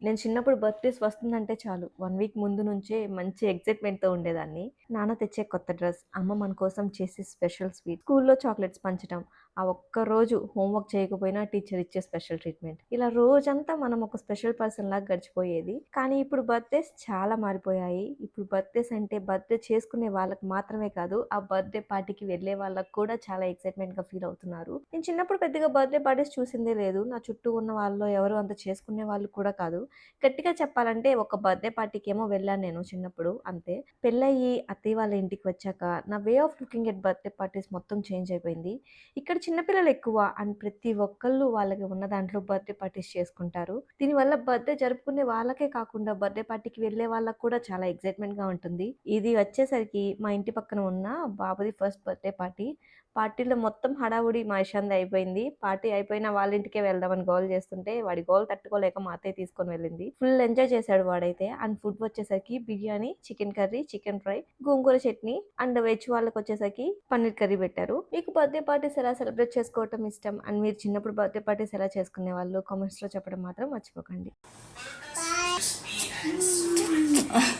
నేను చిన్నప్పుడు బర్త్‌డేస్ వస్తుందంటే చాలు 1 వీక్ ముందు నుంచే మంచి ఎక్సైట్‌మెంట్‌తో ఉండేదాన్ని. నాన్న తెచ్చే కొత్త డ్రెస్, అమ్మ మన కోసం చేసే స్పెషల్ స్వీట్, స్కూల్‌లో చాక్లెట్స్ పంచడం, ఆ ఒక్క రోజు హోంవర్క్ చేయకపోయినా టీచర్ ఇచ్చే స్పెషల్ ట్రీట్‌మెంట్. ఇలా రోజంతా మనం ఒక స్పెషల్ పర్సన్‌లాగా గడిచిపోయేది. కానీ ఇప్పుడు బర్త్‌డేస్ చాలా మారిపోయాయి. ఇప్పుడు బర్త్‌డేస్ అంటే బర్త్‌డే చేసుకునే వాళ్ళకి మాత్రమే కాదు, ఆ బర్త్‌డే పార్టీకి వెళ్ళే వాళ్ళకి కూడా చాలా ఎక్సైట్‌మెంట్‌గా ఫీల్ అవుతున్నారు. నేను చిన్నప్పుడు పెద్దగా బర్త్‌డే పార్టీస్ చూసిందే లేదు. నా చుట్టూ ఉన్న వాళ్ళలో ఎవరు అంత చేసుకునే వాళ్ళు కూడా కాదు. గట్టిగా చెప్పాలంటే ఒక బర్త్‌డే పార్టీకేమో వెళ్ళాను నేను చిన్నప్పుడు అంతే. పెళ్లయ్యి అత్తయ్య వాళ్ళ ఇంటికి వచ్చాక నా way of looking at birthday parties మొత్తం చేంజ్ అయిపోయింది. ఇక్కడ చిన్న పిల్లలు ఎక్కువ అండ్ ప్రతి ఒక్కళ్ళు వాళ్ళకి ఉన్న దాంట్లో బర్త్‌డే పార్టీస్ చేసుకుంటారు. దీనివల్ల బర్త్‌డే జరుపుకునే వాళ్ళకే కాకుండా బర్త్‌డే పార్టీకి వెళ్ళే వాళ్ళకి కూడా చాలా ఎక్సైట్‌మెంట్‌గా ఉంటుంది. ఇది వచ్చేసరికి మా ఇంటి పక్కన ఉన్న బాబుది ఫస్ట్ బర్త్‌డే పార్టీ. పార్టీలో మొత్తం హడావుడి మా ఇషాంది అయిపోయింది. పార్టీ అయిపోయిన వాళ్ళ ఇంటికే వెళ్దామని గోల చేస్తుంటే, వాడి గోల తట్టుకోలేక మా అత్తయ్య తీసుకొని వెళ్ళింది. ఫుల్ ఎంజాయ్ చేశాడు వాడైతే. అండ్ ఫుడ్ వచ్చేసరికి biryani, chicken curry, chicken fry, gongura chutney and veg వాళ్ళకొచ్చేసరికి పన్నీర్ కర్రీ పెట్టారు. మీకు బర్త్‌డే పార్టీస్ ఎలా సెలబ్రేట్ చేసుకోవటం ఇష్టం? అండ్ మీరు చిన్నప్పుడు బర్త్‌డే పార్టీస్ ఎలా చేసుకునేవాళ్ళు? కామెంట్స్‌లో చెప్పడం మాత్రం మర్చిపోకండి.